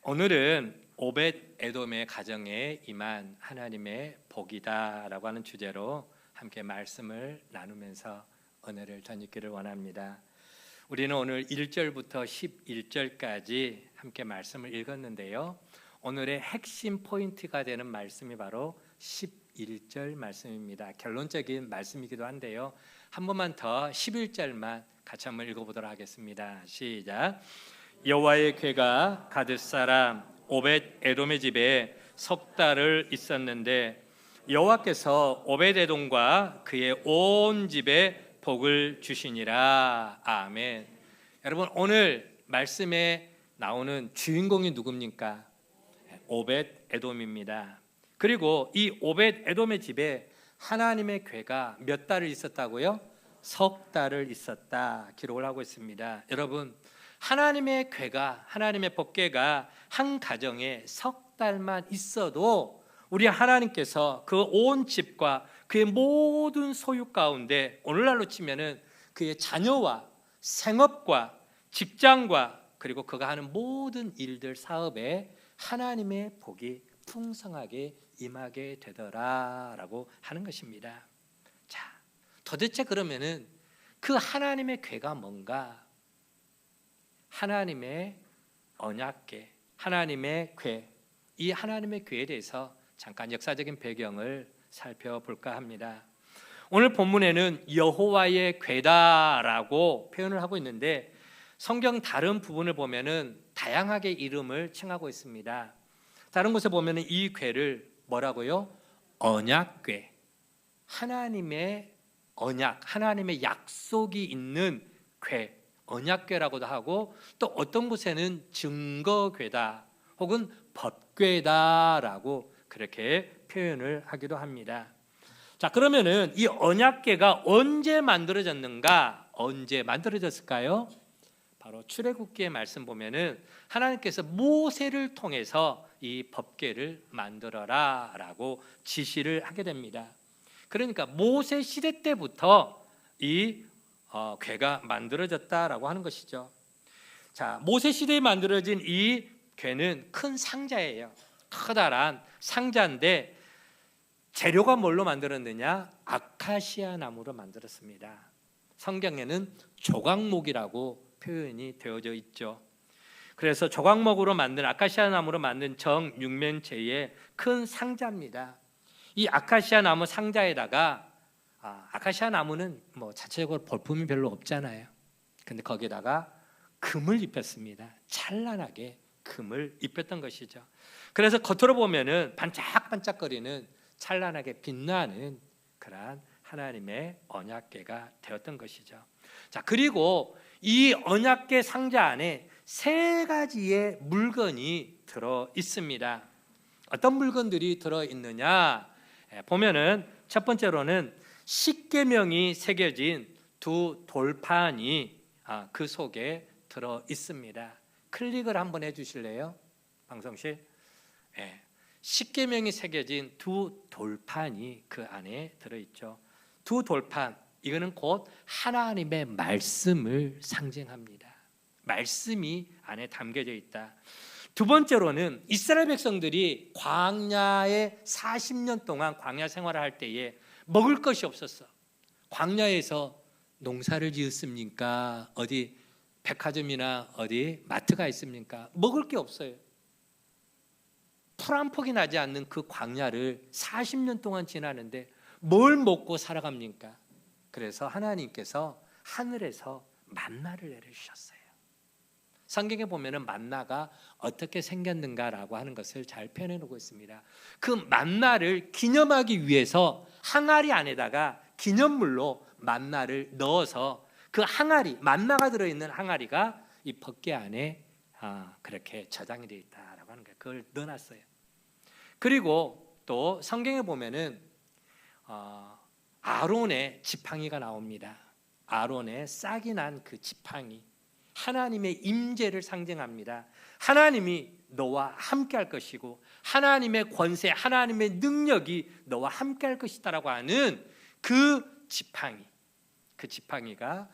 오늘은 오벳 에돔의 가정에 임한 하나님의 복이다라고 하는 주제로 함께 말씀을 나누면서 은혜를 전하기를 원합니다. 우리는 오늘 1절부터 11절까지 함께 말씀을 읽었는데요. 오늘의 핵심 포인트가 되는 말씀이 바로 11절 말씀입니다. 결론적인 말씀이기도 한데요. 한 번만 더 11절만 같이 한번 읽어보도록 하겠습니다. 시작. 여호와의 궤가 가드 사람 오벳 에돔의 집에 석 달을 있었는데 여호와께서 오벳 에돔과 그의 온 집에 복을 주시니라. 아멘. 여러분, 오늘 말씀에 나오는 주인공이 누굽니까? 오벳 에돔입니다. 그리고 이 오벳 에돔의 집에 하나님의 궤가 몇 달을 있었다고요? 석 달을 있었다 기록을 하고 있습니다. 여러분, 하나님의 궤가, 하나님의 법궤가 한 가정에 석 달만 있어도 우리 하나님께서 그 온 집과 그의 모든 소유 가운데 오늘날로 치면은 그의 자녀와 생업과 직장과 그리고 그가 하는 모든 일들 사업에 하나님의 복이 풍성하게 임하게 되더라라고 하는 것입니다. 자, 도대체 그러면은 그 하나님의 궤가 뭔가? 하나님의 언약궤, 하나님의 궤, 이 하나님의 궤에 대해서 잠깐 역사적인 배경을 살펴볼까 합니다. 오늘 본문에는 여호와의 궤다라고 표현을 하고 있는데 성경 다른 부분을 보면은 다양하게 이름을 칭하고 있습니다. 다른 곳에 보면은 이 궤를 뭐라고요? 언약궤, 하나님의 언약, 하나님의 약속이 있는 궤, 언약궤라고도 하고, 또 어떤 곳에는 증거궤다 혹은 법궤다라고 그렇게 표현을 하기도 합니다. 자, 그러면은 이 언약궤가 언제 만들어졌는가? 언제 만들어졌을까요? 바로 출애굽기의 말씀 보면은 하나님께서 모세를 통해서 이 법궤를 만들어라라고 지시를 하게 됩니다. 그러니까 모세 시대 때부터 이 궤가 만들어졌다라고 하는 것이죠. 자, 모세 시대에 만들어진 이 궤는 큰 상자예요. 커다란 상자인데 재료가 뭘로 만들었느냐? 아카시아 나무로 만들었습니다. 성경에는 조각목이라고 표현이 되어져 있죠. 그래서 조각목으로 만든 아카시아 나무로 만든 정육면체의 큰 상자입니다. 이 아카시아 나무 상자에다가 아카시아 나무는 뭐 자체적으로 볼품이 별로 없잖아요. 근데 거기다가 금을 입혔습니다. 찬란하게 금을 입혔던 것이죠. 그래서 겉으로 보면은 반짝반짝거리는 찬란하게 빛나는 그러한 하나님의 언약궤가 되었던 것이죠. 자, 그리고 이 언약궤 상자 안에 세 가지의 물건이 들어 있습니다. 어떤 물건들이 들어 있느냐? 보면은 첫 번째로는 십계명이 새겨진 두 돌판이 그 속에 들어 있습니다. 클릭을 한번 해주실래요? 방송실. 십계명이 새겨진 두 돌판이 그 안에 들어 있죠. 두 돌판, 이거는 곧 하나님의 말씀을 상징합니다. 말씀이 안에 담겨져 있다. 두 번째로는 이스라엘 백성들이 광야에 40년 동안 광야 생활을 할 때에 먹을 것이 없었어. 광야에서 농사를 지었습니까? 어디 백화점이나 어디 마트가 있습니까? 먹을 게 없어요. 풀 한 폭이 나지 않는 그 광야를 40년 동안 지나는데 뭘 먹고 살아갑니까? 그래서 하나님께서 하늘에서 만나를 내려주셨어요. 성경에 보면은 만나가 어떻게 생겼는가라고 하는 것을 잘 표현해놓고 있습니다. 그 만나를 기념하기 위해서 항아리 안에다가 기념물로 만나를 넣어서 그 항아리, 만나가 들어있는 항아리가 이 법궤 안에 그렇게 저장이 되어 있다라고 하는 거예요. 그걸 넣어놨어요. 그리고 또 성경에 보면은 아론의 지팡이가 나옵니다. 아론의 싹이 난 그 지팡이, 하나님의 임재를 상징합니다. 하나님이 너와 함께 할 것이고 하나님의 권세, 하나님의 능력이 너와 함께 할 것이다라고 하는 그 지팡이, 그 지팡이가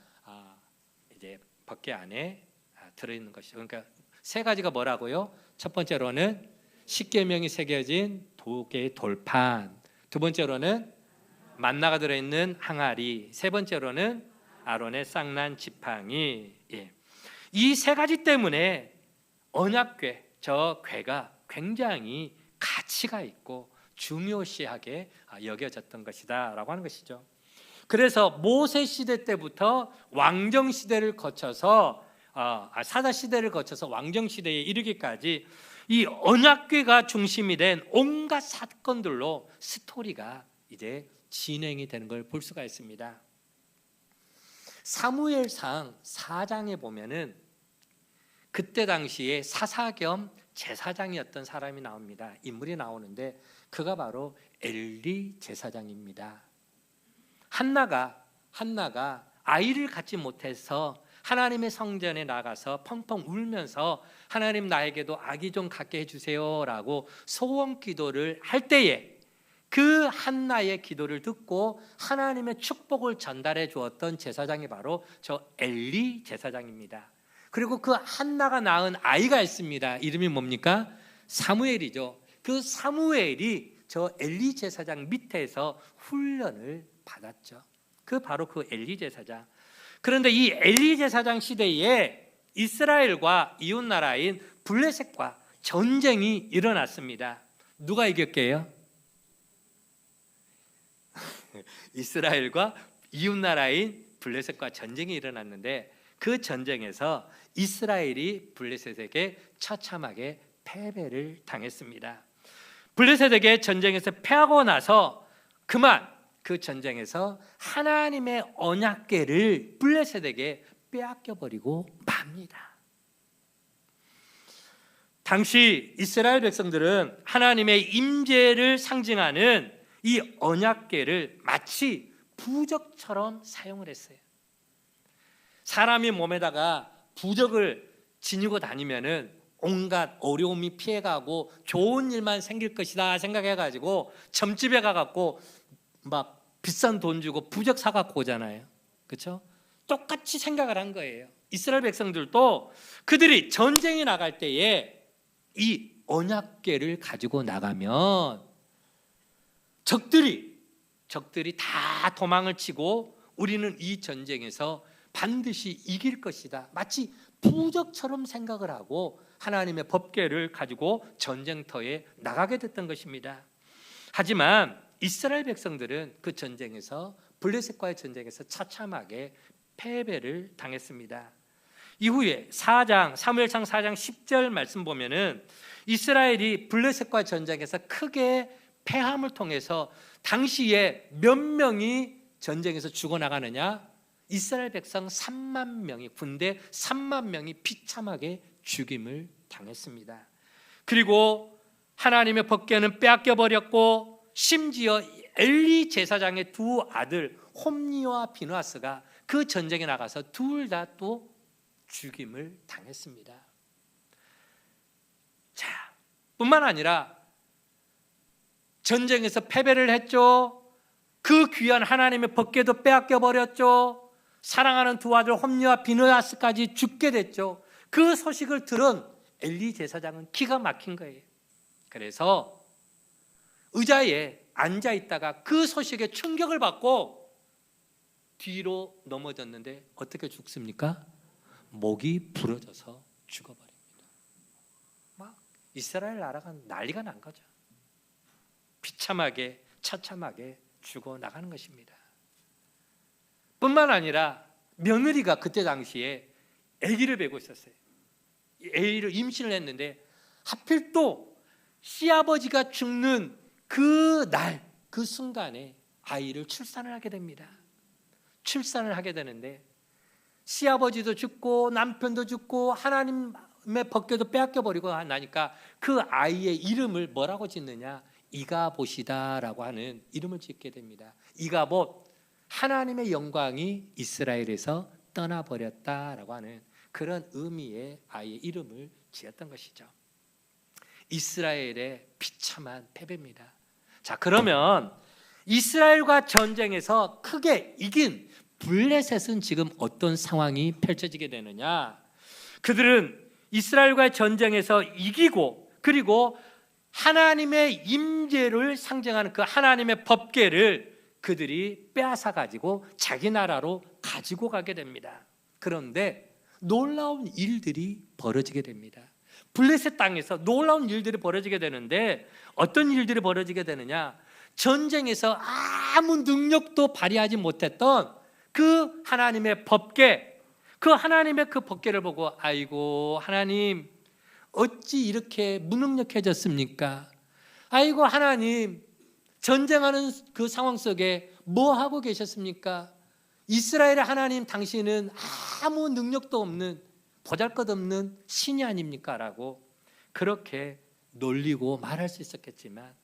이제 법궤 안에 들어있는 것이죠. 그러니까 세 가지가 뭐라고요? 첫 번째로는 십계명이 새겨진 도의 돌판, 두 번째로는 만나가 들어있는 항아리, 세 번째로는 아론의 쌍난 지팡이. 이 세 가지 때문에 언약궤, 저 궤가 굉장히 가치가 있고 중요시하게 여겨졌던 것이다 라고 하는 것이죠. 그래서 모세 시대 때부터 왕정 시대를 거쳐서 사사 시대를 거쳐서 왕정 시대에 이르기까지 이 언약궤가 중심이 된 온갖 사건들로 스토리가 이제 진행이 되는 걸 볼 수가 있습니다. 사무엘상 4장에 보면은 그때 당시에 사사 겸 제사장이었던 사람이 나옵니다. 인물이 나오는데 그가 바로 엘리 제사장입니다. 한나가 아이를 갖지 못해서 하나님의 성전에 나가서 펑펑 울면서 하나님 나에게도 아기 좀 갖게 해주세요라고 소원 기도를 할 때에 그 한나의 기도를 듣고 하나님의 축복을 전달해 주었던 제사장이 바로 저 엘리 제사장입니다. 그리고 그 한나가 낳은 아이가 있습니다. 이름이 뭡니까? 사무엘이죠. 그 사무엘이 저 엘리 제사장 밑에서 훈련을 받았죠. 바로 그 엘리 제사장. 그런데 이 엘리 제사장 시대에 이스라엘과 이웃 나라인 블레셋과 전쟁이 일어났습니다. 누가 이겼게요? 이스라엘과 이웃 나라인 블레셋과 전쟁이 일어났는데 그 전쟁에서 이스라엘이 블레셋에게 처참하게 패배를 당했습니다. 블레셋에게 전쟁에서 패하고 나서 그만 그 전쟁에서 하나님의 언약궤를 블레셋에게 빼앗겨 버리고 맙니다. 당시 이스라엘 백성들은 하나님의 임재를 상징하는 이 언약궤를 마치 부적처럼 사용을 했어요. 사람이 몸에다가 부적을 지니고 다니면은 온갖 어려움이 피해가고 좋은 일만 생길 것이다 생각해가지고 점집에 가갖고 막 비싼 돈 주고 부적 사갖고 오잖아요. 그렇죠? 똑같이 생각을 한 거예요. 이스라엘 백성들도 그들이 전쟁에 나갈 때에 이 언약궤를 가지고 나가면 적들이 다 도망을 치고 우리는 이 전쟁에서 반드시 이길 것이다. 마치 부적처럼 생각을 하고 하나님의 법궤를 가지고 전쟁터에 나가게 됐던 것입니다. 하지만 이스라엘 백성들은 그 전쟁에서 블레셋과의 전쟁에서 처참하게 패배를 당했습니다. 이후에 사무엘상 4장 10절 말씀 보면은 이스라엘이 블레셋과의 전쟁에서 크게 패함을 통해서 당시에 몇 명이 전쟁에서 죽어나가느냐? 이스라엘 백성 3만 명이, 군대 3만 명이 비참하게 죽임을 당했습니다. 그리고 하나님의 법궤는 빼앗겨 버렸고 심지어 엘리 제사장의 두 아들 홈니와 비누아스가 그 전쟁에 나가서 둘 다 또 죽임을 당했습니다. 자, 뿐만 아니라 전쟁에서 패배를 했죠. 그 귀한 하나님의 법궤도 빼앗겨 버렸죠. 사랑하는 두 아들 홈니와 비누아스까지 죽게 됐죠. 그 소식을 들은 엘리 제사장은 기가 막힌 거예요. 그래서 의자에 앉아 있다가 그 소식에 충격을 받고 뒤로 넘어졌는데 어떻게 죽습니까? 목이 부러져서 죽어버립니다. 막 이스라엘 나라가 난리가 난 거죠. 비참하게 처참하게 죽어나가는 것입니다. 뿐만 아니라 며느리가 그때 당시에 아기를 베고 있었어요. 아기를 임신을 했는데 하필 또 시아버지가 죽는 그 날, 그 순간에 아이를 출산을 하게 됩니다. 출산을 하게 되는데 시아버지도 죽고 남편도 죽고 하나님의 법궤도 빼앗겨버리고 나니까 그 아이의 이름을 뭐라고 짓느냐? 이가봇이다라고 하는 이름을 짓게 됩니다. 이가봇, 하나님의 영광이 이스라엘에서 떠나버렸다라고 하는 그런 의미의 아이의 이름을 지었던 것이죠. 이스라엘의 비참한 패배입니다. 자, 그러면 이스라엘과 전쟁에서 크게 이긴 블레셋은 지금 어떤 상황이 펼쳐지게 되느냐? 그들은 이스라엘과의 전쟁에서 이기고, 그리고 하나님의 임재를 상징하는 그 하나님의 법궤를 그들이 빼앗아 가지고 자기 나라로 가지고 가게 됩니다. 그런데 놀라운 일들이 벌어지게 됩니다. 블레셋 땅에서 놀라운 일들이 벌어지게 되는데, 어떤 일들이 벌어지게 되느냐? 전쟁에서 아무 능력도 발휘하지 못했던 그 하나님의 법궤, 그 하나님의 그 법궤를 보고, 아이고 하나님 어찌 이렇게 무능력해졌습니까? 아이고 하나님, 전쟁하는 그 상황 속에 뭐 하고 계셨습니까? 이스라엘의 하나님, 당신은 아무 능력도 없는 보잘것없는 신이 아닙니까? 라고 그렇게 놀리고 말할 수 있었겠지만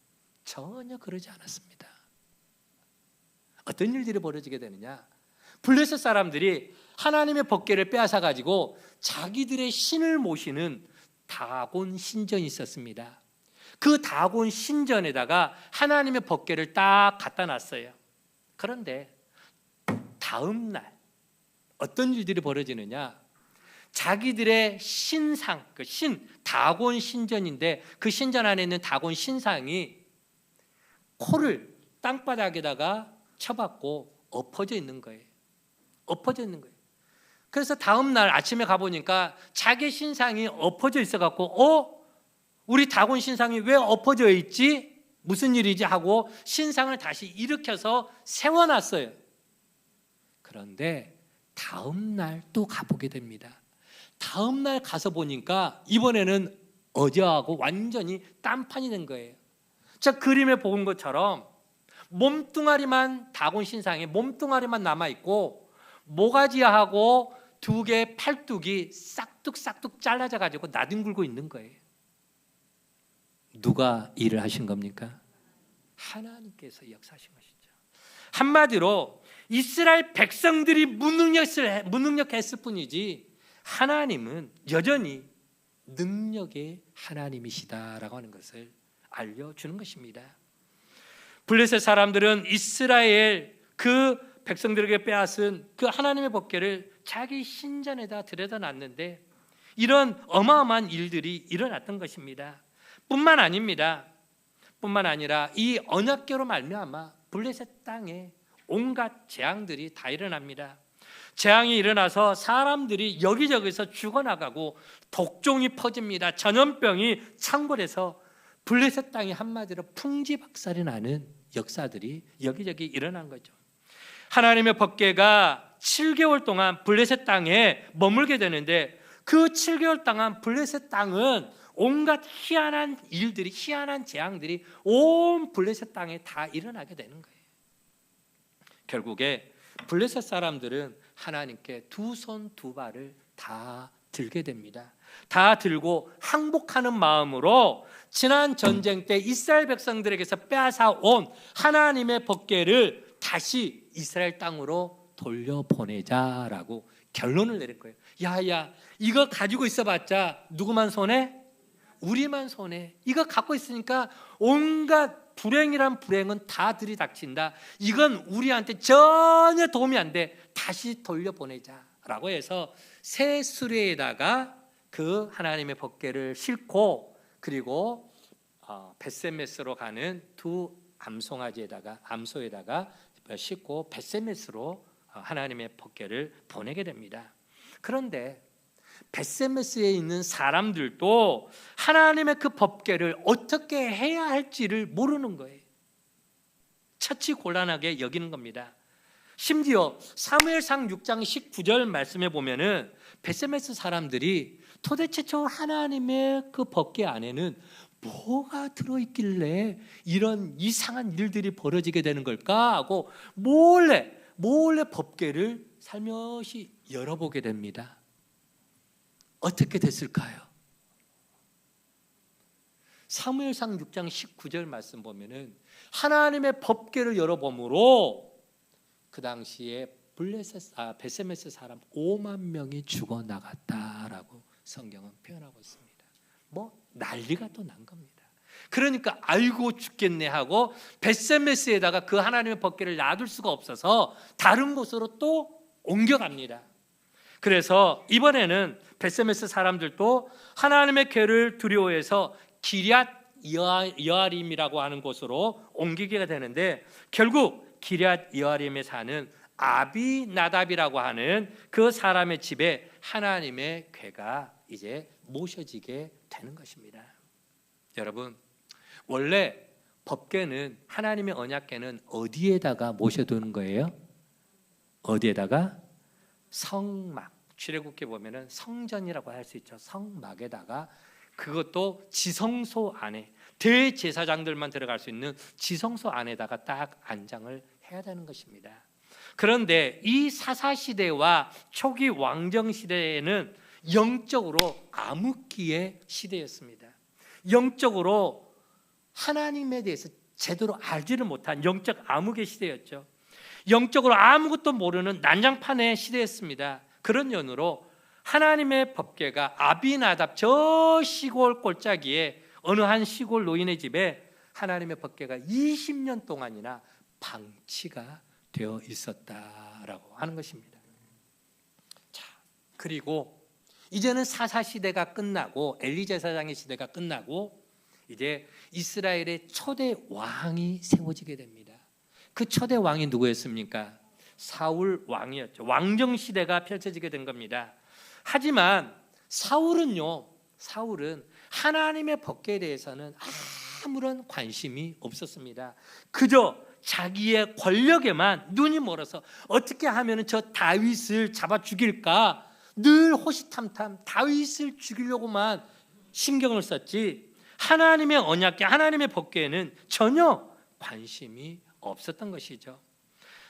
전혀 그러지 않았습니다. 어떤 일들이 벌어지게 되느냐? 블레셋 사람들이 하나님의 법궤를 빼앗아 가지고 자기들의 신을 모시는 다곤 신전이 있었습니다. 그 다곤 신전에다가 하나님의 법궤를 딱 갖다 놨어요. 그런데 다음 날 어떤 일들이 벌어지느냐? 자기들의 신상, 그 다곤 신전인데, 그 신전 안에 있는 다곤 신상이 코를 땅바닥에다가 쳐박고 엎어져 있는 거예요. 엎어져 있는 거예요. 그래서 다음 날 아침에 가보니까 자기 신상이 엎어져 있어갖고, 우리 다곤 신상이 왜 엎어져 있지? 무슨 일이지? 하고 신상을 다시 일으켜서 세워놨어요. 그런데 다음 날 또 가보게 됩니다. 다음 날 가서 보니까 이번에는 어제하고 완전히 딴판이 된 거예요. 자, 그림에 본 것처럼 몸뚱아리만, 다곤 신상에 몸뚱아리만 남아있고, 모가지하고 두 개의 팔뚝이 싹둑싹둑 잘라져 가지고 나뒹굴고 있는 거예요. 누가 일을 하신 겁니까? 하나님께서 역사하신 것이죠. 한마디로 이스라엘 백성들이 무능력했을 뿐이지, 하나님은 여전히 능력의 하나님이시다라고 하는 것을 알려주는 것입니다. 블레셋 사람들은 이스라엘 그 백성들에게 빼앗은 그 하나님의 법궤를 자기 신전에다 들여다 놨는데, 이런 어마어마한 일들이 일어났던 것입니다. 뿐만 아니라 이 언약궤로 말미암아 블레셋 땅에 온갖 재앙들이 다 일어납니다. 재앙이 일어나서 사람들이 여기저기서 죽어나가고 독종이 퍼집니다. 전염병이 창궐해서 블레셋 땅이 한마디로 풍지박살이 나는 역사들이 여기저기 일어난 거죠. 하나님의 법궤가 7개월 동안 블레셋 땅에 머물게 되는데, 그 7개월 동안 블레셋 땅은 온갖 희한한 일들이, 희한한 재앙들이 온 블레셋 땅에 다 일어나게 되는 거예요. 결국에 블레셋 사람들은 하나님께 두 손 두 발을 다 들게 됩니다. 다 들고 항복하는 마음으로 지난 전쟁 때 이스라엘 백성들에게서 빼앗아 온 하나님의 법궤를 다시 이스라엘 땅으로 돌려보내자라고 결론을 내릴 거예요. 야야, 이거 가지고 있어봤자 누구만 손해? 우리만 손해. 이거 갖고 있으니까 온갖 불행이란 불행은 다 들이닥친다. 이건 우리한테 전혀 도움이 안 돼. 다시 돌려보내자라고 해서 새 수레에다가 그 하나님의 법궤를 싣고, 그리고 벳세메스로 가는 두 암소에다가 싣고 벳세메스로 하나님의 법궤를 보내게 됩니다. 그런데 벳세메스에 있는 사람들도 하나님의 그 법궤를 어떻게 해야 할지를 모르는 거예요. 처치곤란하게 여기는 겁니다. 심지어 사무엘상 6장 19절 말씀에 보면은 벳세메스 사람들이 도대체 저 하나님의 그 법궤 안에는 뭐가 들어있길래 이런 이상한 일들이 벌어지게 되는 걸까 하고 몰래 법궤를 살며시 열어보게 됩니다. 어떻게 됐을까요? 사무엘상 6장 19절 말씀 보면은 하나님의 법궤를 열어보므로 그 당시에 벳세메스 사람 5만 명이 죽어나갔다라고 성경은 표현하고 있습니다. 뭐 난리가 또 난 겁니다. 그러니까 아이고 죽겠네 하고 벳세메스에다가 그 하나님의 법궤를 놔둘 수가 없어서 다른 곳으로 또 옮겨갑니다. 그래서 이번에는 베세메스 사람들도 하나님의 궤를 두려워해서 기럇 여아림이라고 하는 곳으로 옮기게 되는데, 결국 기럇 여아림에 사는 아비나답이라고 하는 그 사람의 집에 하나님의 궤가 이제 모셔지게 되는 것입니다. 여러분, 원래 법궤는, 하나님의 언약궤는 어디에다가 모셔두는 거예요? 어디에다가? 성막, 출애굽기 보면은 성전이라고 할 수 있죠. 성막에다가, 그것도 지성소 안에, 대제사장들만 들어갈 수 있는 지성소 안에다가 딱 안장을 해야 되는 것입니다. 그런데 이 사사시대와 초기 왕정시대에는 영적으로 암흑기의 시대였습니다. 영적으로 하나님에 대해서 제대로 알지를 못한 영적 암흑의 시대였죠. 영적으로 아무것도 모르는 난장판의 시대였습니다. 그런 연유로 하나님의 법궤가 아비나답 저 시골 골짜기에 어느 한 시골 노인의 집에 하나님의 법궤가 20년 동안이나 방치가 되어 있었다라고 하는 것입니다. 자, 그리고 이제는 사사시대가 끝나고 엘리 제사장의 시대가 끝나고 이제 이스라엘의 초대 왕이 세워지게 됩니다. 그 초대 왕이 누구였습니까? 사울 왕이었죠. 왕정 시대가 펼쳐지게 된 겁니다. 하지만 사울은 하나님의 법궤에 대해서는 아무런 관심이 없었습니다. 그저 자기의 권력에만 눈이 멀어서 어떻게 하면 저 다윗을 잡아 죽일까 늘 호시탐탐 다윗을 죽이려고만 신경을 썼지, 하나님의 언약궤, 하나님의 법궤에는 전혀 관심이 없었던 것이죠.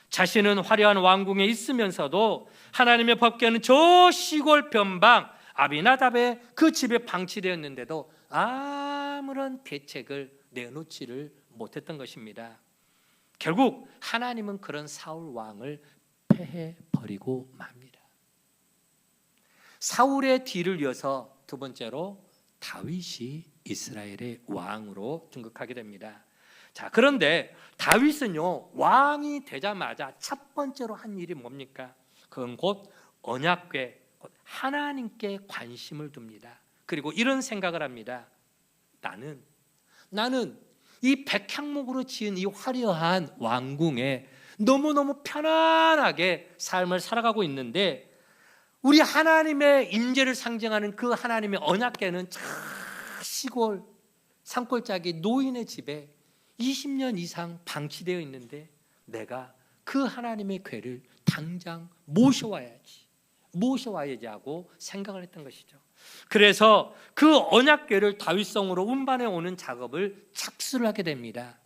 자신은 화려한 왕궁에 있으면서도 하나님의 법궤는 저 시골 변방 아비나답의 그 집에 방치되었는데도 아무런 대책을 내놓지를 못했던 것입니다. 결국 하나님은 그런 사울 왕을 패해버리고 맙니다. 사울의 뒤를 이어서 두 번째로 다윗이 이스라엘의 왕으로 등극하게 됩니다. 자, 그런데 다윗은요, 왕이 되자마자 첫 번째로 한 일이 뭡니까? 그건 곧 언약궤, 곧 하나님께 관심을 둡니다. 그리고 이런 생각을 합니다. 나는 이 백향목으로 지은 이 화려한 왕궁에 너무너무 편안하게 삶을 살아가고 있는데, 우리 하나님의 임재를 상징하는 그 하나님의 언약궤는 저 시골 산골짜기 노인의 집에 20년 이상 방치되어 있는데 내가 그 하나님의 궤를 당장 모셔와야지 하고 생각을 했던 것이죠. 그래서 그 언약궤를 다윗성으로 운반해 오는 작업을 착수를 하게 됩니다.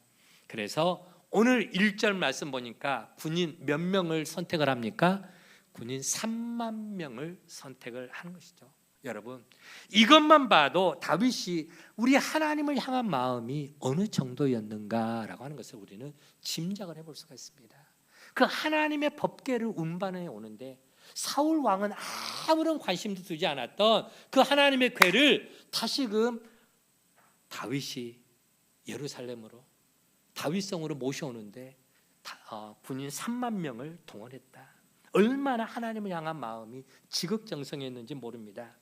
그래서 오늘 1절 말씀 보니까 군인 몇 명을 선택을 합니까? 군인 3만 명을 선택을 하는 것이죠. 여러분, 이것만 봐도 다윗이 우리 하나님을 향한 마음이 어느 정도였는가라고 하는 것을 우리는 짐작을 해볼 수가 있습니다. 그 하나님의 법궤를 운반해 오는데 사울 왕은 아무런 관심도 두지 않았던 그 하나님의 궤를 다시금 다윗이 예루살렘으로 다윗성으로 모셔오는데 군인 3만 명을 동원했다. 얼마나 하나님을 향한 마음이 지극정성했는지 모릅니다.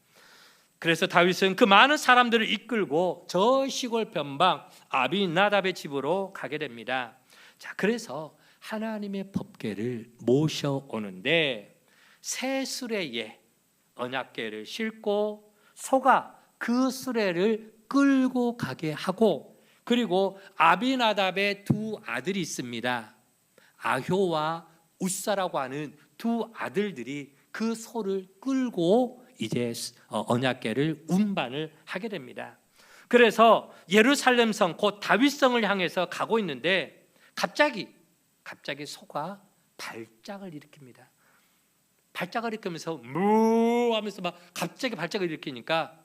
그래서 다윗은 그 많은 사람들을 이끌고 저 시골 변방 아비나답의 집으로 가게 됩니다. 자, 그래서 하나님의 법궤를 모셔오는데 새 수레에 언약궤를 싣고 소가 그 수레를 끌고 가게 하고, 그리고 아비나답의 두 아들이 있습니다. 아효와 우사라고 하는 두 아들들이 그 소를 끌고 이제 언약궤를 운반을 하게 됩니다. 그래서 예루살렘 성 곧 다윗성을 향해서 가고 있는데 갑자기 소가 발작을 일으킵니다. 발작을 일으키면서 무 하면서 막 갑자기 발작을 일으키니까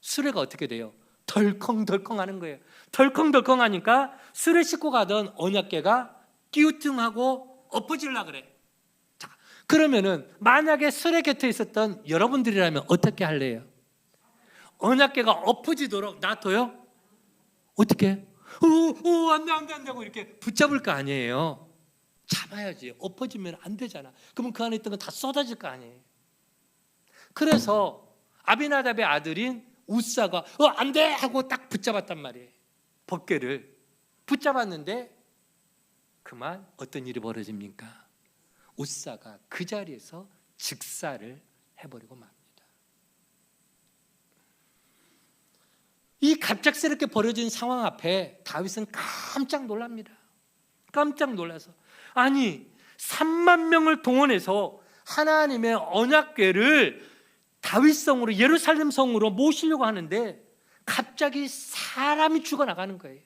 수레가 어떻게 돼요? 덜컹덜컹 하는 거예요. 덜컹덜컹 하니까 수레 싣고 가던 언약궤가 끼우뚱하고 엎어지려고 그래. 자, 그러면은 만약에 수레 곁에 있었던 여러분들이라면 어떻게 할래요? 언약궤가 엎어지도록 놔둬요? 어떻게? 안 돼 하고 이렇게 붙잡을 거 아니에요. 잡아야지. 엎어지면 안 되잖아. 그러면 그 안에 있던 건 다 쏟아질 거 아니에요. 그래서 아비나답의 아들인 우사가 안 돼! 하고 딱 붙잡았단 말이에요. 법궤를 붙잡았는데 그만 어떤 일이 벌어집니까? 우사가 그 자리에서 즉사를 해버리고 맙니다. 이 갑작스럽게 벌어진 상황 앞에 다윗은 깜짝 놀랍니다. 깜짝 놀라서, 아니 3만 명을 동원해서 하나님의 언약궤를 다윗성으로, 예루살렘 성으로 모시려고 하는데 갑자기 사람이 죽어나가는 거예요.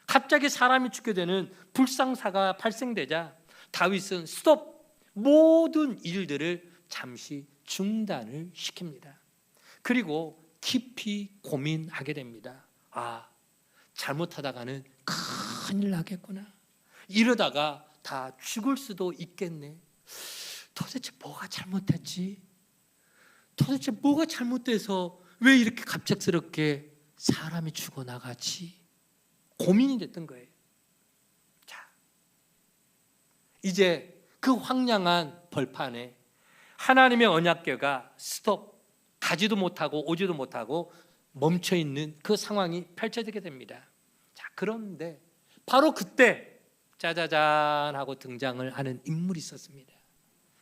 갑자기 사람이 죽게 되는 불상사가 발생되자 다윗은 스톱, 모든 일들을 잠시 중단을 시킵니다. 그리고 깊이 고민하게 됩니다. 잘못하다가는 큰일 나겠구나. 이러다가 다 죽을 수도 있겠네. 도대체 뭐가 잘못했지? 도대체 뭐가 잘못돼서 왜 이렇게 갑작스럽게 사람이 죽어나가지? 고민이 됐던 거예요. 자, 이제 그 황량한 벌판에 하나님의 언약궤가 스톱, 가지도 못하고 오지도 못하고 멈춰있는 그 상황이 펼쳐지게 됩니다. 자, 그런데 바로 그때 짜자잔 하고 등장을 하는 인물이 있었습니다.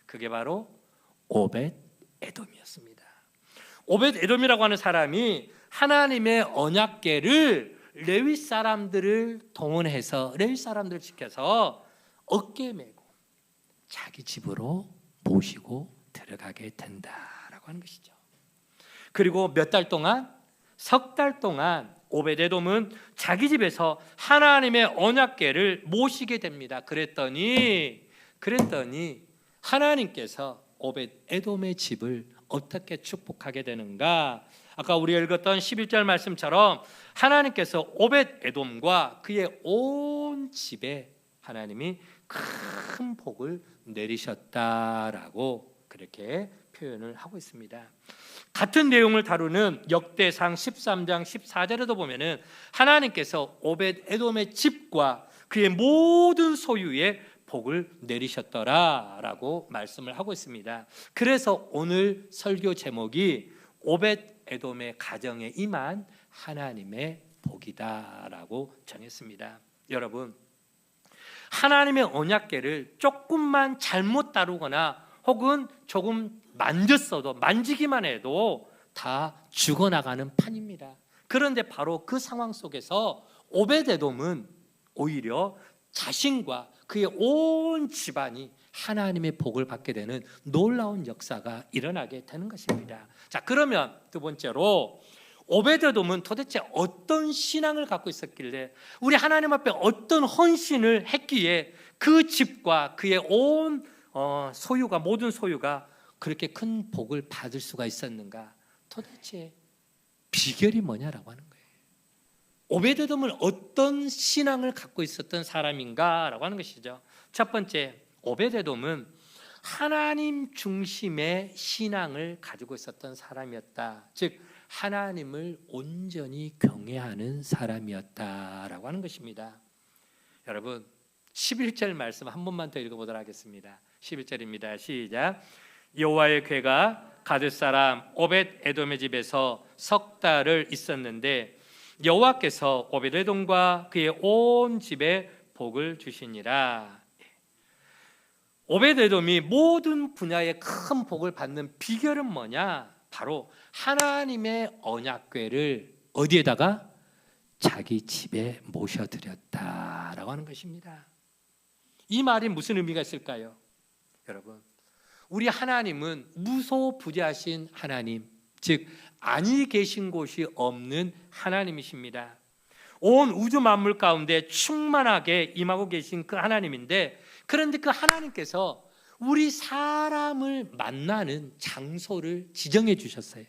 그게 바로 오벳 에돔이었습니다. 오벳 에돔이라고 하는 사람이 하나님의 언약궤를 레위 사람들을 동원해서, 레위 사람들을 지켜서 어깨에 메고 자기 집으로 모시고 들어가게 된다라고 하는 것이죠. 그리고 몇 달 동안, 석 달 동안 오벳 에돔은 자기 집에서 하나님의 언약궤를 모시게 됩니다. 그랬더니 하나님께서 오벳 에돔의 집을 어떻게 축복하게 되는가? 아까 우리가 읽었던 11절 말씀처럼 하나님께서 오벳 에돔과 그의 온 집에 하나님이 큰 복을 내리셨다라고 그렇게 표현을 하고 있습니다. 같은 내용을 다루는 역대상 13장 14절에도 보면은 하나님께서 오벳 에돔의 집과 그의 모든 소유에 복을 내리셨더라라고 말씀을 하고 있습니다. 그래서 오늘 설교 제목이 오벳 에돔의 가정에 임한 하나님의 복이다라고 정했습니다. 여러분, 하나님의 언약궤를 조금만 잘못 다루거나 혹은 조금 만졌어도, 만지기만 해도 다 죽어나가는 판입니다. 그런데 바로 그 상황 속에서 오벳 에돔은 오히려 자신과 그의 온 집안이 하나님의 복을 받게 되는 놀라운 역사가 일어나게 되는 것입니다. 자, 그러면 두 번째로 오벳 에돔은 도대체 어떤 신앙을 갖고 있었길래, 우리 하나님 앞에 어떤 헌신을 했기에 그 집과 그의 온 소유가, 모든 소유가 그렇게 큰 복을 받을 수가 있었는가? 도대체 비결이 뭐냐라고 하는 거예요. 오벳 에돔은 어떤 신앙을 갖고 있었던 사람인가라고 하는 것이죠. 첫 번째, 오벳 에돔은 하나님 중심의 신앙을 가지고 있었던 사람이었다. 즉 하나님을 온전히 경외하는 사람이었다라고 하는 것입니다. 여러분, 11절 말씀 한 번만 더 읽어보도록 하겠습니다. 11절입니다. 시작. 여호와의 궤가 가드 사람 오벳 에돔의 집에서 석 달을 있었는데 여호와께서 오벳 에돔과 그의 온 집에 복을 주시니라. 오벳 에돔이 모든 분야에 큰 복을 받는 비결은 뭐냐? 바로 하나님의 언약궤를 어디에다가? 자기 집에 모셔드렸다라고 하는 것입니다. 이 말이 무슨 의미가 있을까요? 여러분, 우리 하나님은 무소부재하신 하나님, 즉 아니 계신 곳이 없는 하나님이십니다. 온 우주 만물 가운데 충만하게 임하고 계신 그 하나님인데, 그런데 그 하나님께서 우리 사람을 만나는 장소를 지정해 주셨어요.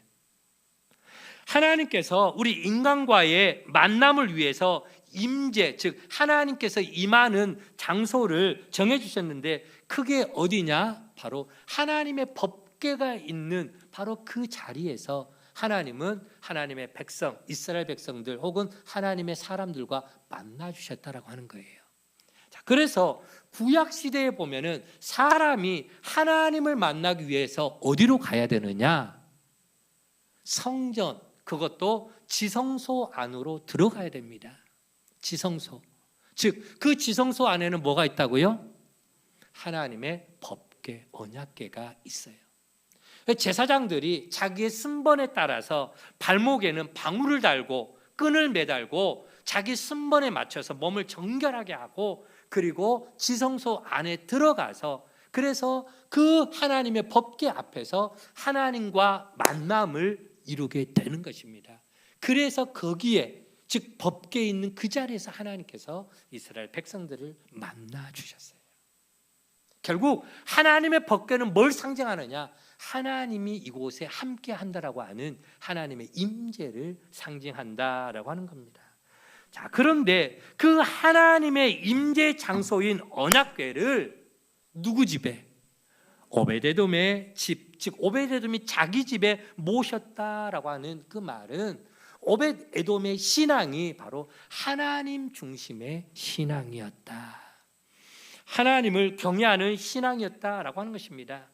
하나님께서 우리 인간과의 만남을 위해서 임재, 즉 하나님께서 임하는 장소를 정해 주셨는데 그게 어디냐? 바로 하나님의 법궤가 있는 바로 그 자리에서 하나님은 하나님의 백성, 이스라엘 백성들 혹은 하나님의 사람들과 만나 주셨다라고 하는 거예요. 자, 그래서 구약 시대에 보면은 사람이 하나님을 만나기 위해서 어디로 가야 되느냐? 성전, 그것도 지성소 안으로 들어가야 됩니다. 지성소. 즉, 그 지성소 안에는 뭐가 있다고요? 하나님의 법궤, 언약궤가 있어요. 제사장들이 자기의 순번에 따라서 발목에는 방울을 달고 끈을 매달고 자기 순번에 맞춰서 몸을 정결하게 하고, 그리고 지성소 안에 들어가서, 그래서 그 하나님의 법궤 앞에서 하나님과 만남을 이루게 되는 것입니다. 그래서 거기에, 즉 법궤에 있는 그 자리에서 하나님께서 이스라엘 백성들을 만나 주셨어요. 결국 하나님의 법궤는 뭘 상징하느냐? 하나님이 이곳에 함께 한다라고 하는 하나님의 임재를 상징한다라고 하는 겁니다. 자, 그런데 그 하나님의 임재 장소인 언약궤를 누구 집에? 오베데돔의 집, 즉 오베데돔이 자기 집에 모셨다라고 하는 그 말은 오벳에돔의 신앙이 바로 하나님 중심의 신앙이었다. 하나님을 경외하는 신앙이었다라고 하는 것입니다.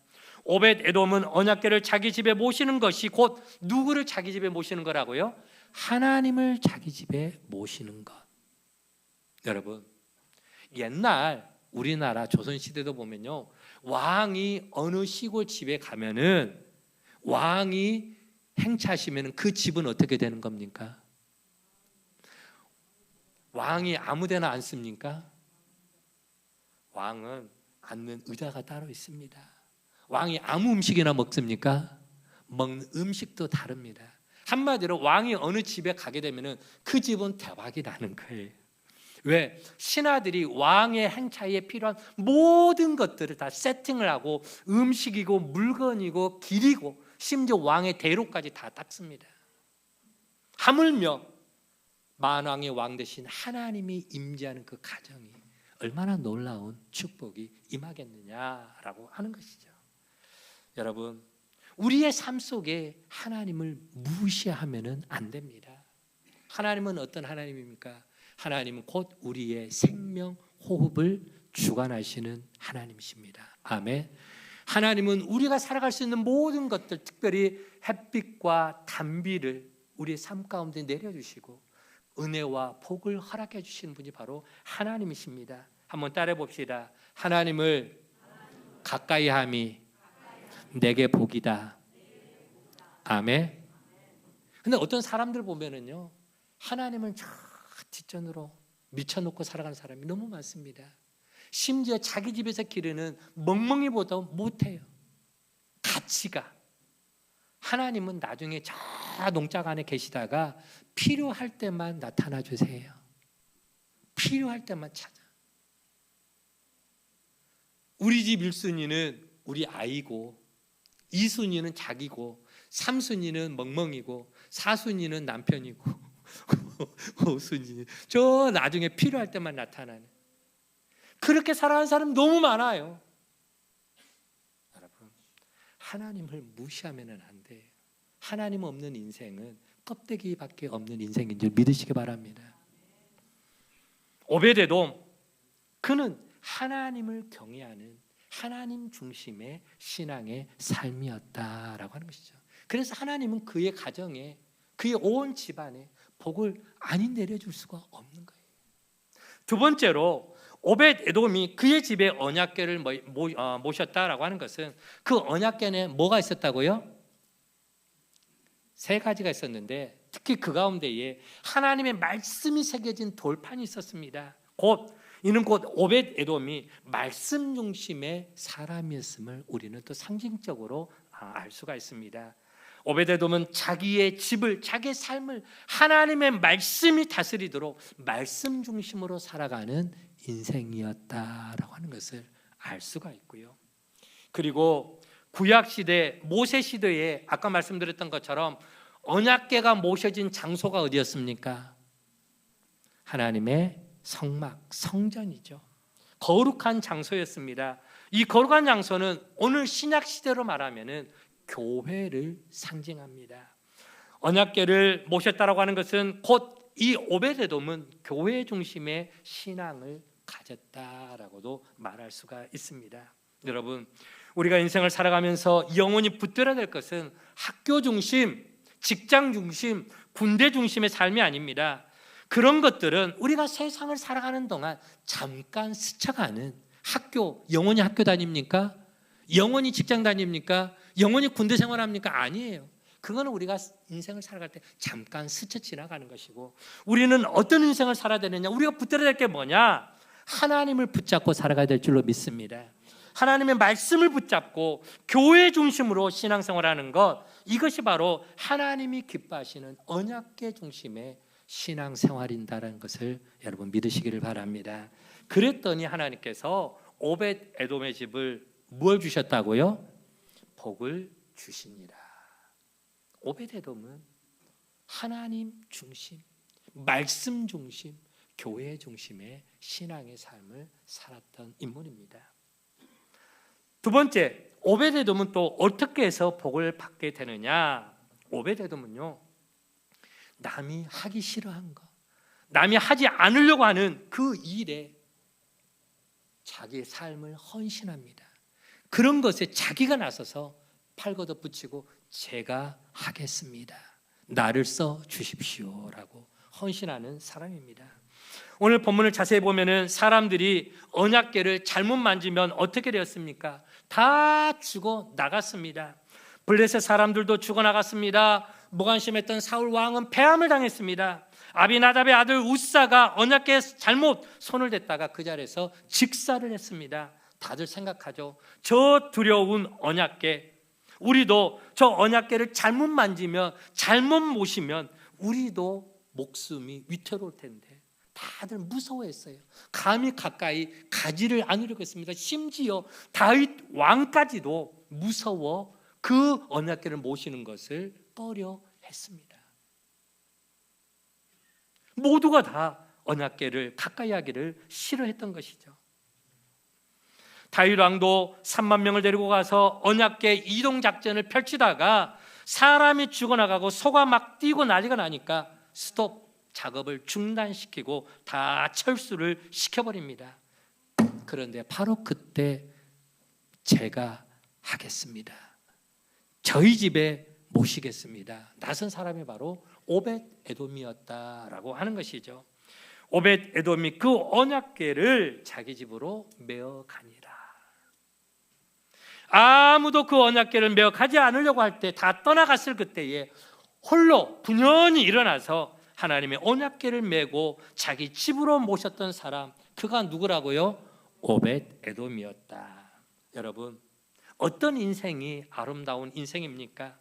오벳에돔은 언약궤를 자기 집에 모시는 것이 곧 누구를 자기 집에 모시는 거라고요? 하나님을 자기 집에 모시는 것. 여러분, 옛날 우리나라 조선시대도 보면요, 왕이 어느 시골 집에 가면은 왕이 행차하시면 그 집은 어떻게 되는 겁니까? 왕이 아무데나 앉습니까? 왕은 앉는 의자가 따로 있습니다. 왕이 아무 음식이나 먹습니까? 먹는 음식도 다릅니다. 한마디로 왕이 어느 집에 가게 되면 그 집은 대박이 나는 거예요. 왜? 신하들이 왕의 행차에 필요한 모든 것들을 다 세팅을 하고 음식이고 물건이고 길이고 심지어 왕의 대로까지 다 닦습니다. 하물며 만왕의 왕 대신 하나님이 임재하는 그 가정이 얼마나 놀라운 축복이 임하겠느냐라고 하는 것이죠. 여러분, 우리의 삶 속에 하나님을 무시하면은 안 됩니다. 하나님은 어떤 하나님입니까? 하나님은 곧 우리의 생명 호흡을 주관하시는 하나님이십니다. 아멘. 하나님은 우리가 살아갈 수 있는 모든 것들, 특별히 햇빛과 단비를 우리의 삶 가운데 내려주시고 은혜와 복을 허락해 주시는 분이 바로 하나님이십니다. 한번 따라해 봅시다. 하나님을 가까이 함이 내게 복이다. 아멘. 근데 어떤 사람들 보면은요, 하나님을 저 뒷전으로 미쳐놓고 살아가는 사람이 너무 많습니다. 심지어 자기 집에서 기르는 멍멍이보다 못해요. 가치가. 하나님은 나중에 저 농장 안에 계시다가 필요할 때만 나타나 주세요. 필요할 때만 찾아. 우리 집 1순위는 우리 아이고, 2순위는 자기고, 3순위는 멍멍이고, 4순위는 남편이고, 5순위 저 나중에 필요할 때만 나타나는, 그렇게 살아가는 사람 너무 많아요. 여러분, 하나님을 무시하면 안 돼요. 하나님 없는 인생은 껍데기밖에 없는 인생인 줄 믿으시기 바랍니다. 오베데돔, 그는 하나님을 경외하는 하나님 중심의 신앙의 삶이었다라고 하는 것이죠. 그래서 하나님은 그의 가정에, 그의 온 집안에 복을 아니 내려줄 수가 없는 거예요. 두 번째로 오벳에돔이 그의 집에 언약궤를 모셨다라고 하는 것은 그 언약궤에 뭐가 있었다고요? 3가지가 있었는데 특히 그 가운데에 하나님의 말씀이 새겨진 돌판이 있었습니다. 이는 곧 오벳에돔이 말씀 중심의 사람이었음을 우리는 또 상징적으로 알 수가 있습니다. 오벳에돔은 자기의 집을, 자기의 삶을 하나님의 말씀이 다스리도록 말씀 중심으로 살아가는 인생이었다라고 하는 것을 알 수가 있고요. 그리고 구약시대 모세시대에 아까 말씀드렸던 것처럼 언약궤가 모셔진 장소가 어디였습니까? 하나님의 성막, 성전이죠. 거룩한 장소였습니다. 이 거룩한 장소는 오늘 신약시대로 말하면 교회를 상징합니다. 언약궤를 모셨다라고 하는 것은 곧 이 오벳에돔은 교회 중심의 신앙을 가졌다라고도 말할 수가 있습니다. 여러분, 우리가 인생을 살아가면서 영원히 붙들어야 될 것은 학교 중심, 직장 중심, 군대 중심의 삶이 아닙니다. 그런 것들은 우리가 세상을 살아가는 동안 잠깐 스쳐가는 학교, 영원히 학교 다닙니까? 영원히 직장 다닙니까? 영원히 군대 생활합니까? 아니에요. 그거는 우리가 인생을 살아갈 때 잠깐 스쳐 지나가는 것이고, 우리는 어떤 인생을 살아야 되느냐? 우리가 붙들어야 될 게 뭐냐? 하나님을 붙잡고 살아가야 될 줄로 믿습니다. 하나님의 말씀을 붙잡고 교회 중심으로 신앙생활하는 것, 이것이 바로 하나님이 기뻐하시는 언약궤 중심의 신앙생활인다라는 것을 여러분 믿으시기를 바랍니다. 그랬더니 하나님께서 오벳 에돔의 집을 무엇 주셨다고요? 복을 주시니라. 오벳 에돔은 하나님 중심, 말씀 중심, 교회 중심의 신앙의 삶을 살았던 인물입니다. 두 번째, 오벳 에돔은 또 어떻게 해서 복을 받게 되느냐? 오벳 에돔은요, 남이 하기 싫어한 거, 남이 하지 않으려고 하는 그 일에 자기의 삶을 헌신합니다. 그런 것에 자기가 나서서 팔 걷어 붙이고 제가 하겠습니다, 나를 써 주십시오라고 헌신하는 사람입니다. 오늘 본문을 자세히 보면은 사람들이 언약궤를 잘못 만지면 어떻게 되었습니까? 다 죽어 나갔습니다. 블레셋 사람들도 죽어 나갔습니다. 무관심했던 사울 왕은 패함을 당했습니다. 아비나답의 아들 우사가 언약궤에 잘못 손을 댔다가 그 자리에서 직사를 했습니다. 다들 생각하죠. 저 두려운 언약궤, 우리도 저 언약궤를 잘못 만지면, 잘못 모시면 우리도 목숨이 위태로울 텐데 다들 무서워했어요. 감히 가까이 가지를 않으려고 했습니다. 심지어 다윗 왕까지도 무서워 그 언약궤를 모시는 것을 꺼려 했습니다. 모두가 다 언약궤를 가까이 하기를 싫어했던 것이죠. 다윗 왕도 3만 명을 데리고 가서 언약궤 이동 작전을 펼치다가 사람이 죽어나가고 소가 막 뛰고 난리가 나니까 스톱, 작업을 중단시키고 다 철수를 시켜버립니다. 그런데 바로 그때 제가 하겠습니다, 저희 집에 모시겠습니다, 나선 사람이 바로 오벳 에돔이었다라고 하는 것이죠. 오벳 에돔이 그 언약궤를 자기 집으로 메어 가니라. 아무도 그 언약궤를 메어 가지 않으려고 할 때, 다 떠나갔을 그때에 홀로 분연히 일어나서 하나님의 언약궤를 메고 자기 집으로 모셨던 사람, 그가 누구라고요? 오벳 에돔이었다. 여러분, 어떤 인생이 아름다운 인생입니까?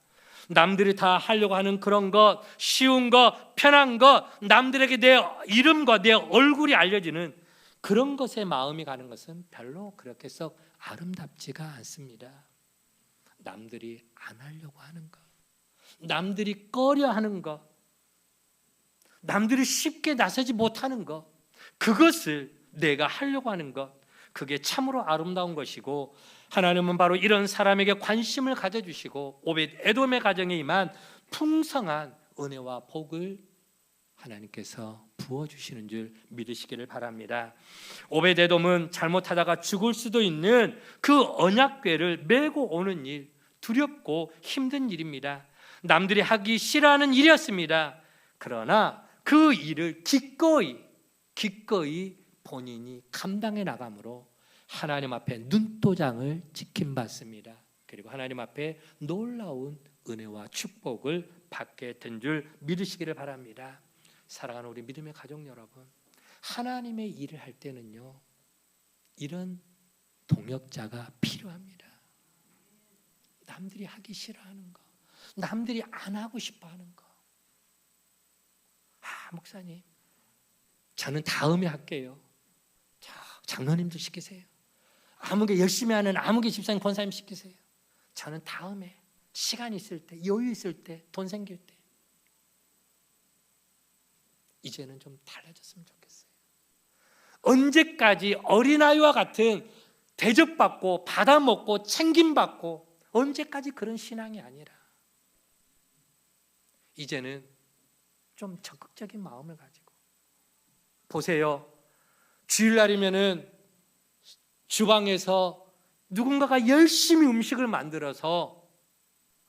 남들이 다 하려고 하는 그런 것, 쉬운 것, 편한 것, 남들에게 내 이름과 내 얼굴이 알려지는 그런 것에 마음이 가는 것은 별로 그렇게 썩 아름답지가 않습니다. 남들이 안 하려고 하는 것, 남들이 꺼려 하는 것, 남들이 쉽게 나서지 못하는 것, 그것을 내가 하려고 하는 것, 그게 참으로 아름다운 것이고, 하나님은 바로 이런 사람에게 관심을 가져주시고 오벳 에돔의 가정에 임한 풍성한 은혜와 복을 하나님께서 부어주시는 줄 믿으시기를 바랍니다. 오벳 에돔은 잘못하다가 죽을 수도 있는 그 언약궤를 메고 오는 일, 두렵고 힘든 일입니다. 남들이 하기 싫어하는 일이었습니다. 그러나 그 일을 기꺼이 본인이 감당해 나감으로 하나님 앞에 눈도장을 지킴받습니다. 그리고 하나님 앞에 놀라운 은혜와 축복을 받게 된 줄 믿으시기를 바랍니다. 사랑하는 우리 믿음의 가족 여러분, 하나님의 일을 할 때는요, 이런 동역자가 필요합니다. 남들이 하기 싫어하는 거, 남들이 안 하고 싶어 하는 거, 목사님, 저는 다음에 할게요. 자, 장로님도 시키세요. 아무개 열심히 하는 아무개 집사님, 권사님 시키세요. 저는 다음에 시간 있을 때, 여유 있을 때, 돈 생길 때. 이제는 좀 달라졌으면 좋겠어요. 언제까지 어린아이와 같은 대접받고 받아먹고 챙김받고, 언제까지 그런 신앙이 아니라 이제는 좀 적극적인 마음을 가지고, 보세요, 주일날이면은 주방에서 누군가가 열심히 음식을 만들어서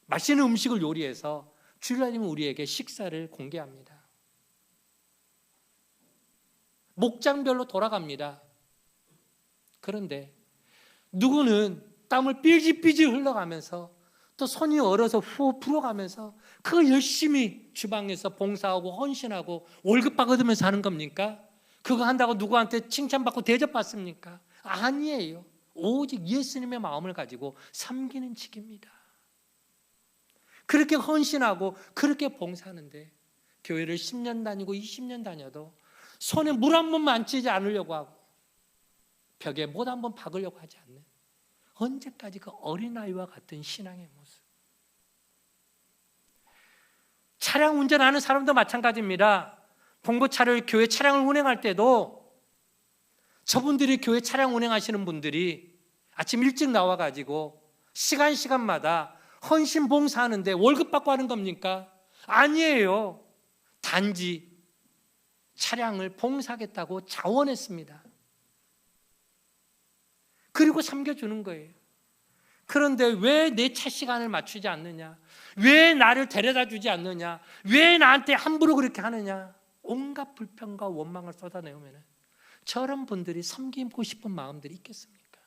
맛있는 음식을 요리해서 주일날이면 우리에게 식사를 공개합니다. 목장별로 돌아갑니다. 그런데 누구는 땀을 삐질삐질 흘러가면서 또 손이 얼어서 후 불어가면서 그거 열심히 주방에서 봉사하고 헌신하고 월급 받으면서 하는 겁니까? 그거 한다고 누구한테 칭찬받고 대접받습니까? 아니에요. 오직 예수님의 마음을 가지고 섬기는 직입니다. 그렇게 헌신하고 그렇게 봉사하는데 교회를 10년 다니고 20년 다녀도 손에 물 한 번 만지지 않으려고 하고 벽에 못 한 번 박으려고 하지 않는, 언제까지 그 어린아이와 같은 신앙의 모습. 차량 운전하는 사람도 마찬가지입니다. 봉고차를 교회 차량을 운행할 때도 저분들이 교회 차량 운행하시는 분들이 아침 일찍 나와가지고 시간마다 헌신 봉사하는데 월급 받고 하는 겁니까? 아니에요. 단지 차량을 봉사하겠다고 자원했습니다. 그리고 섬겨주는 거예요. 그런데 왜 내 차 시간을 맞추지 않느냐? 왜 나를 데려다 주지 않느냐? 왜 나한테 함부로 그렇게 하느냐? 온갖 불평과 원망을 쏟아내오면 저런 분들이 섬기고 싶은 마음들이 있겠습니까?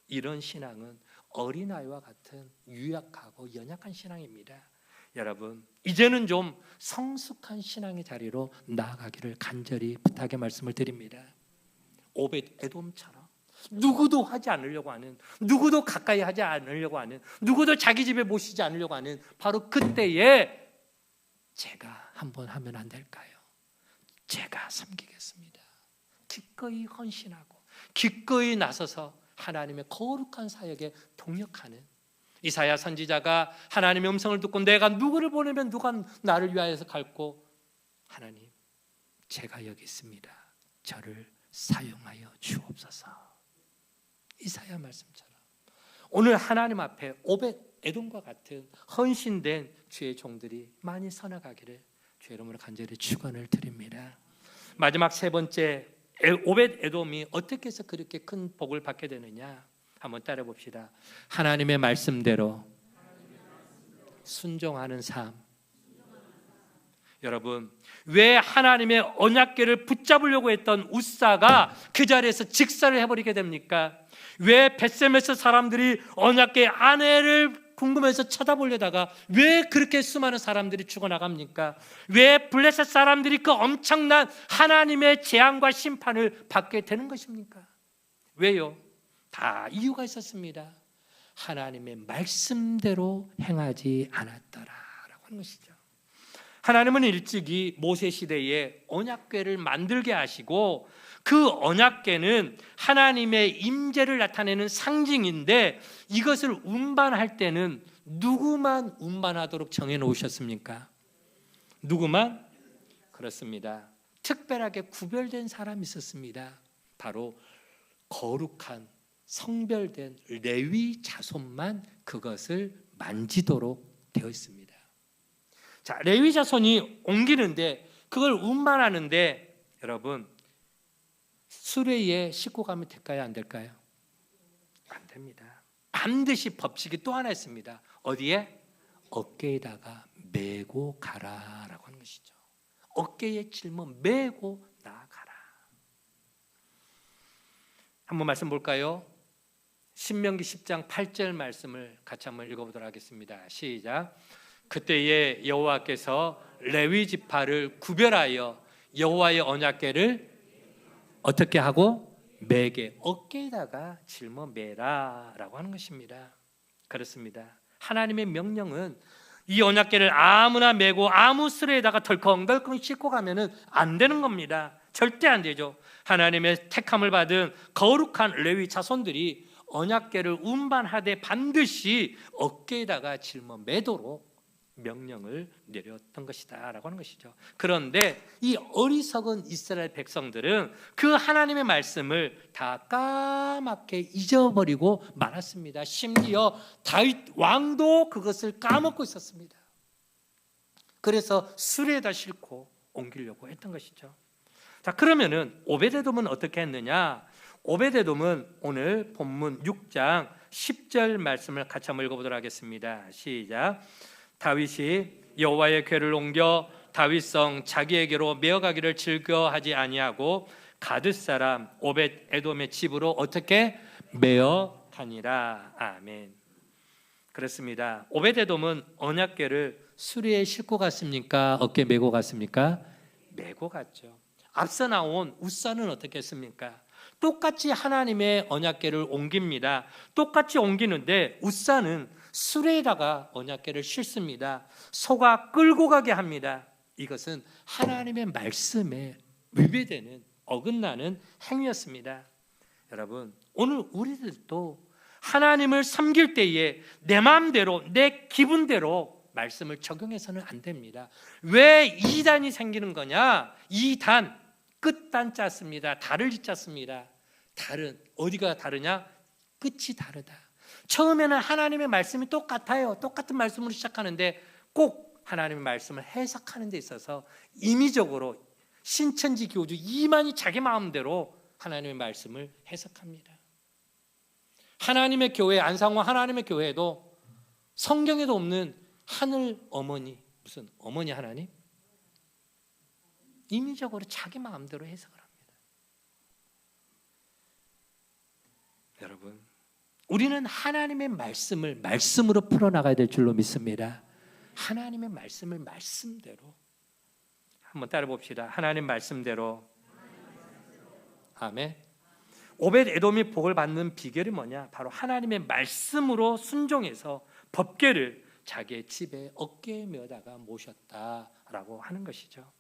이런 신앙은 어린아이와 같은 유약하고 연약한 신앙입니다. 여러분, 이제는 좀 성숙한 신앙의 자리로 나아가기를 간절히 부탁의 말씀을 드립니다. 오벳 에돔처럼 누구도 하지 않으려고 하는, 누구도 가까이 하지 않으려고 하는, 누구도 자기 집에 모시지 않으려고 하는 바로 그때에 제가 한번 하면 안 될까요? 제가 섬기겠습니다. 기꺼이 헌신하고 기꺼이 나서서 하나님의 거룩한 사역에 동역하는, 이사야 선지자가 하나님의 음성을 듣고 내가 누구를 보내면 누가 나를 위하여서 갈고, 하나님 제가 여기 있습니다. 저를 사용하여 주옵소서. 이사야 말씀처럼 오늘 하나님 앞에 오벳 에돔과 같은 헌신된 주의 종들이 많이 서나가기를 주의 이름으로 간절히 축원을 드립니다. 마지막 세 번째, 오벳 에돔이 어떻게 해서 그렇게 큰 복을 받게 되느냐 한번 따라 봅시다. 하나님의 말씀대로 순종하는 삶. 여러분, 왜 하나님의 언약궤를 붙잡으려고 했던 우사가 그 자리에서 직사를 해버리게 됩니까? 왜 벳세메스 사람들이 언약궤 아내를 궁금해서 쳐다보려다가 왜 그렇게 수많은 사람들이 죽어나갑니까? 왜 블레셋 사람들이 그 엄청난 하나님의 재앙과 심판을 받게 되는 것입니까? 왜요? 다 이유가 있었습니다. 하나님의 말씀대로 행하지 않았더라라고 하는 것이죠. 하나님은 일찍이 모세 시대에 언약궤를 만들게 하시고 그 언약궤는 하나님의 임재를 나타내는 상징인데 이것을 운반할 때는 누구만 운반하도록 정해 놓으셨습니까? 누구만? 그렇습니다. 특별하게 구별된 사람이 있었습니다. 바로 거룩한 성별된 레위 자손만 그것을 만지도록 되어 있습니다. 자, 레위 자손이 옮기는데 그걸 운반하는데 여러분 수레에 싣고 가면 될까요? 안 될까요? 안 됩니다. 반드시 법칙이 또 하나 있습니다. 어디에? 어깨에다가 메고 가라라고 하는 것이죠. 어깨에 짊어 메고 나아가라. 한번 말씀 볼까요? 신명기 10장 8절 말씀을 같이 한번 읽어보도록 하겠습니다. 시작. 그때에 여호와께서 레위 지파를 구별하여 여호와의 언약궤를 어떻게 하고? 매게 어깨에다가 짊어 매라라고 하는 것입니다. 그렇습니다. 하나님의 명령은 이 언약궤를 아무나 메고 아무 수레에다가 덜컹덜컹 싣고 가면은 안 되는 겁니다. 절대 안 되죠. 하나님의 택함을 받은 거룩한 레위 자손들이 언약궤를 운반하되 반드시 어깨에다가 짊어 매도록 명령을 내렸던 것이다 라고 하는 것이죠. 그런데 이 어리석은 이스라엘 백성들은 그 하나님의 말씀을 다 까맣게 잊어버리고 말았습니다. 심지어 다윗 왕도 그것을 까먹고 있었습니다. 그래서 수레에다 싣고 옮기려고 했던 것이죠. 자, 그러면은 오벳에돔은 어떻게 했느냐? 오벳에돔은 오늘 본문 6장 10절 말씀을 같이 한번 읽어보도록 하겠습니다. 시작. 다윗이 여호와의 궤를 옮겨 다윗성 자기에게로 메어가기를 즐거워하지 아니하고 가드 사람 오벳 에돔의 집으로 어떻게 메어 가니라. 아멘. 그렇습니다. 오벳 에돔은 언약궤를 수리에 싣고 갔습니까? 어깨 메고 갔습니까? 메고 갔죠. 앞서 나온 웃사는 어떻게 했습니까? 똑같이 하나님의 언약궤를 옮깁니다. 똑같이 옮기는데 웃사는 수레에다가 언약궤를 싣습니다. 소가 끌고 가게 합니다. 이것은 하나님의 말씀에 위배되는 어긋나는 행위였습니다. 여러분, 오늘 우리들도 하나님을 섬길 때에 내 마음대로 내 기분대로 말씀을 적용해서는 안 됩니다. 왜 2단이 생기는 거냐? 2단, 끝단 짰습니다. 달을 짰습니다. 달은 어디가 다르냐? 끝이 다르다. 처음에는 하나님의 말씀이 똑같아요. 똑같은 말씀으로 시작하는데 꼭 하나님의 말씀을 해석하는 데 있어서 임의적으로 신천지 교주 이만희 자기 마음대로 하나님의 말씀을 해석합니다. 하나님의 교회, 안상호 하나님의 교회도 성경에도 없는 하늘 어머니, 무슨 어머니 하나님? 임의적으로 자기 마음대로 해석을 합니다. 여러분, 우리는 하나님의 말씀을 말씀으로 풀어나가야 될 줄로 믿습니다. 하나님의 말씀을 말씀대로 한번 따라 봅시다. 하나님 말씀대로. 아멘. 오벳 에돔이 복을 받는 비결이 뭐냐? 바로 하나님의 말씀으로 순종해서 법궤를 자기의 집에 어깨에 메어다가 모셨다라고 하는 것이죠.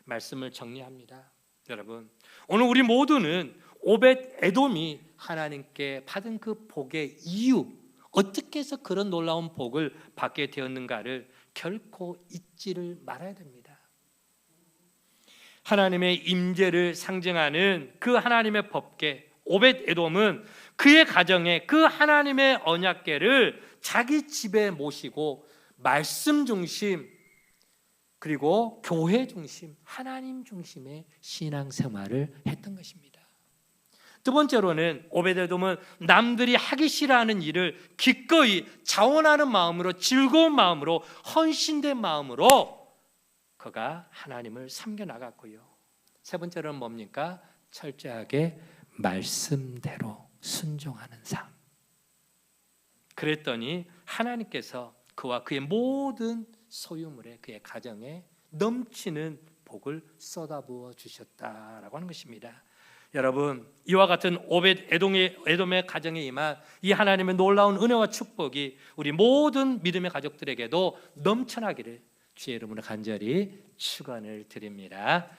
말씀을 정리합니다. 여러분, 오늘 우리 모두는 오벳 에돔이 하나님께 받은 그 복의 이유, 어떻게 해서 그런 놀라운 복을 받게 되었는가를 결코 잊지를 말아야 됩니다. 하나님의 임재를 상징하는 그 하나님의 법궤 오벳 에돔은 그의 가정에 그 하나님의 언약궤를 자기 집에 모시고 말씀 중심 그리고 교회 중심, 하나님 중심의 신앙생활을 했던 것입니다. 두 번째로는 오벳 에돔은 남들이 하기 싫어하는 일을 기꺼이 자원하는 마음으로, 즐거운 마음으로, 헌신된 마음으로 그가 하나님을 섬겨나갔고요. 세 번째로는 뭡니까? 철저하게 말씀대로 순종하는 삶. 그랬더니 하나님께서 그와 그의 모든 소유물에, 그의 가정에 넘치는 복을 쏟아부어 주셨다라고 하는 것입니다. 여러분, 이와 같은 오벳 에돔의 가정에 임한 이 하나님의 놀라운 은혜와 축복이 우리 모든 믿음의 가족들에게도 넘쳐나기를 주의 이름으로 간절히 축원을 드립니다.